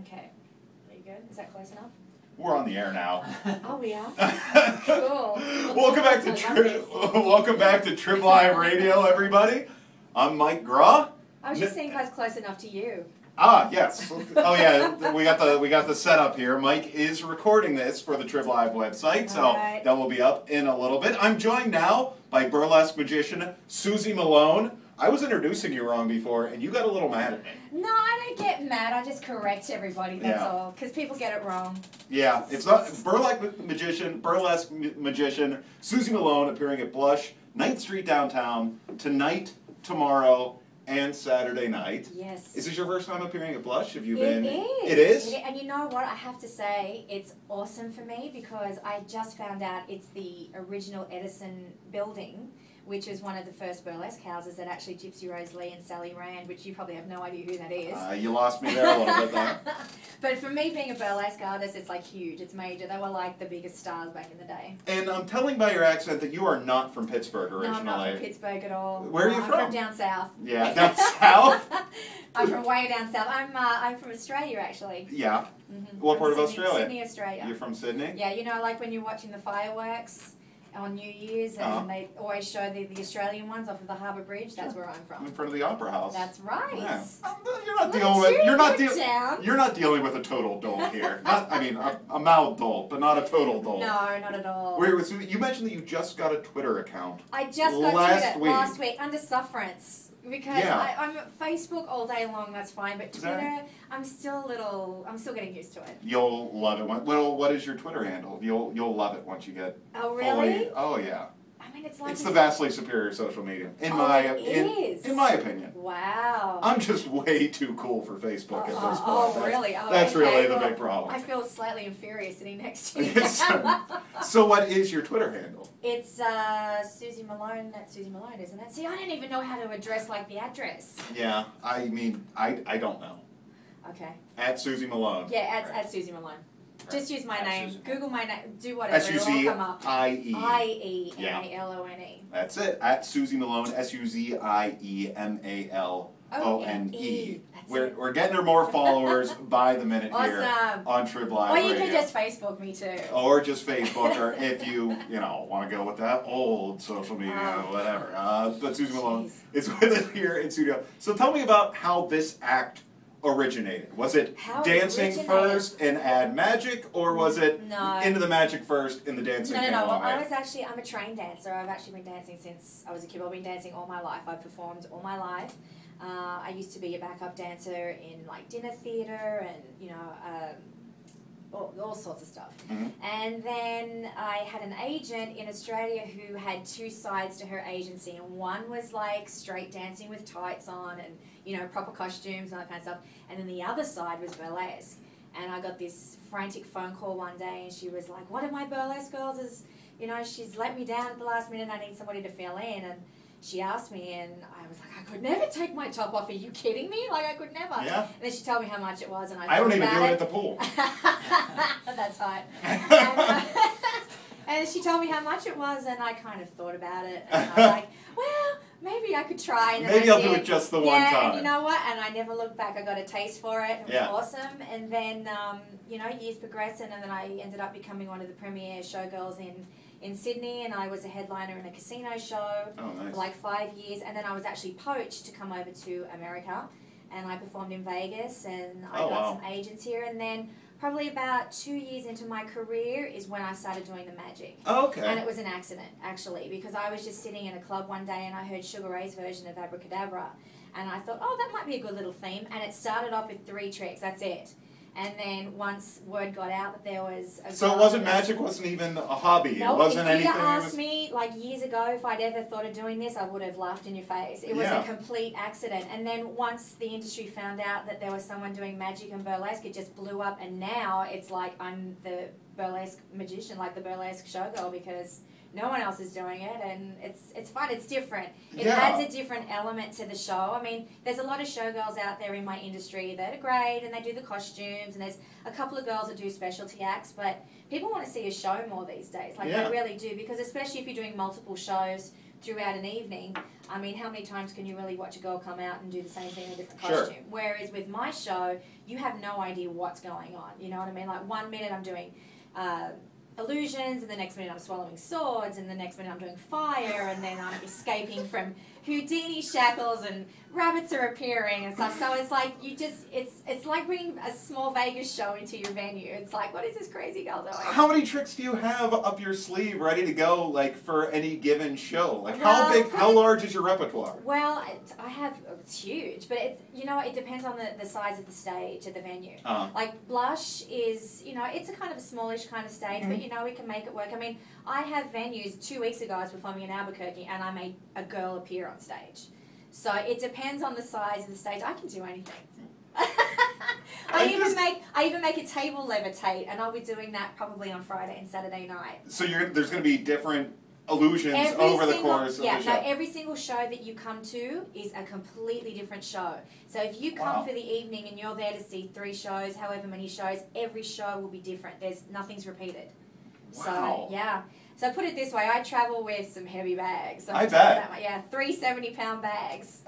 Okay. Are you good? Is that close enough? We're on the air now. Oh, we are? Cool. Welcome back to Trib Live Radio, everybody. I'm Mike Graw. I was just saying if I was close enough to you. Ah, yes. Oh yeah, we got the setup here. Mike is recording this for the Trib Live website, so that will be up in a little bit. I'm joined now by burlesque magician Suzie Malone. I was introducing you wrong before, and you got a little mad at me. No, I don't get mad. I just correct everybody, that's all. Because people get it wrong. Yeah, it's not burlesque magician Suzie Malone appearing at Blush, 9th Street downtown, tonight, tomorrow, and Saturday night. Yes. Is this your first time appearing at Blush? Have you been? It is? And you know what? I have to say, it's awesome for me because I just found out it's the original Edison building, which is one of the first burlesque houses that actually Gypsy Rose Lee and Sally ran, which you probably have no idea who that is. You lost me there a little bit though. But for me, being a burlesque artist, it's like huge. It's major. They were like the biggest stars back in the day. And I'm telling by your accent that you are not from Pittsburgh originally. No, I'm not from Pittsburgh at all. Where are you from? I'm from down south. Yeah, down south? I'm from way down south. I'm from Australia, actually. Yeah. Mm-hmm. What part Sydney, of Australia? Sydney, Australia. You're from Sydney? Yeah, you know, like when you're watching the fireworks on New Year's, and they always show the Australian ones off of the Harbour Bridge. That's where I'm from. In front of the Opera House. That's right. Yeah. You're not dealing with a total dolt here. A mild dolt, but not a total dolt. No, not at all. You mentioned that you just got a Twitter account. I just got Twitter last week under sufferance. Because I'm at Facebook all day long, that's fine, but Twitter, I'm still getting used to it. You'll love it. What is your Twitter handle? You'll love it once you get really? Oh yeah. I mean, it's like the vastly superior social media in my opinion. Wow. I'm just way too cool for Facebook at this point. Oh really? Oh, that's really the big problem. I feel slightly inferior sitting next to you. So what is your Twitter handle? It's Suzie Malone. That's Suzie Malone, isn't it? See, I don't even know how to address the address. Yeah, I mean, I don't know. Okay. At Suzie Malone. Yeah, at Suzie Malone. Just use my name. Suzie. Google my name. Do whatever. It'll all come up. S-U-Z-I-E. I-E-M-A-L-O-N-E. That's it. At Suzie Malone. S-U-Z-I-E-M-A-L-O-N-E. We're getting her more followers by the minute here on Trib Live Radio. Or you could just Facebook me too. Or just Facebook, or if you want to go with that old social media, whatever. But Suzie Malone is with us here in studio. So tell me about how this act originated. Was it dancing first and add magic, or was it into the magic first and the dancing? No. Well, I'm a trained dancer. I've actually been dancing since I was a kid. I've been dancing all my life. I've performed all my life. I used to be a backup dancer in dinner theatre and all sorts of stuff. Mm-hmm. And then I had an agent in Australia who had two sides to her agency, and one was straight dancing with tights on and proper costumes and all that kind of stuff, and then the other side was burlesque. And I got this frantic phone call one day, and she was like, one of my burlesque girls is, she's let me down at the last minute, I need somebody to fill in. And she asked me, and I was like, I could never take my top off. Are you kidding me? I could never. Yeah. And then she told me how much it was, and I don't even do it at the pool. That's hot. And she told me how much it was, and I kind of thought about it, and I was like, well, maybe I could try. And maybe I'll do it just the one time. Yeah, and you know what? And I never looked back. I got a taste for it. It was awesome. And then, years progressed, and then I ended up becoming one of the premier showgirls in Sydney, and I was a headliner in a casino show for 5 years. And then I was actually poached to come over to America, and I performed in Vegas, and I got some agents here. And then probably about 2 years into my career is when I started doing the magic. Oh, okay. And it was an accident, actually, because I was just sitting in a club one day and I heard Sugar Ray's version of Abracadabra. And I thought, that might be a good little theme. And it started off with 3 tricks, that's it. And then once word got out that there was a So it wasn't magic, wasn't even a hobby. No, it wasn't anything. If you'd asked me years ago if I'd ever thought of doing this, I would have laughed in your face. It was a complete accident. And then once the industry found out that there was someone doing magic and burlesque, it just blew up. And now it's like I'm the burlesque magician, the burlesque showgirl, because no one else is doing it, and it's fun. It's different. It adds a different element to the show. I mean, there's a lot of showgirls out there in my industry that are great, and they do the costumes, and there's a couple of girls that do specialty acts, but people want to see a show more these days. They really do, because especially if you're doing multiple shows throughout an evening, I mean, how many times can you really watch a girl come out and do the same thing in a different Sure. costume? Whereas with my show, you have no idea what's going on. You know what I mean? Like 1 minute I'm doing illusions, and the next minute I'm swallowing swords, and the next minute I'm doing fire, and then I'm escaping from Houdini shackles, and rabbits are appearing and stuff. So it's like it's like bringing a small Vegas show into your venue. It's like, what is this crazy girl doing? How many tricks do you have up your sleeve, ready to go, like for any given show? Like Well, how large is your repertoire? Well, it's huge, but it depends on the size of the stage at the venue. Like Blush is, it's a kind of a smallish kind of stage, but we can make it work. I mean, I have venues. 2 weeks ago I was performing in Albuquerque, and I made a girl appear on stage. So it depends on the size of the stage. I can do anything. I even make a table levitate, and I'll be doing that probably on Friday and Saturday night. So there's going to be different illusions over the course of the show. Every single show that you come to is a completely different show. So if you come for the evening and you're there to see 3 shows, however many shows, every show will be different. Nothing's repeated. Wow. So yeah. So put it this way, I travel with some heavy bags. So I bet. 3 70-pound bags.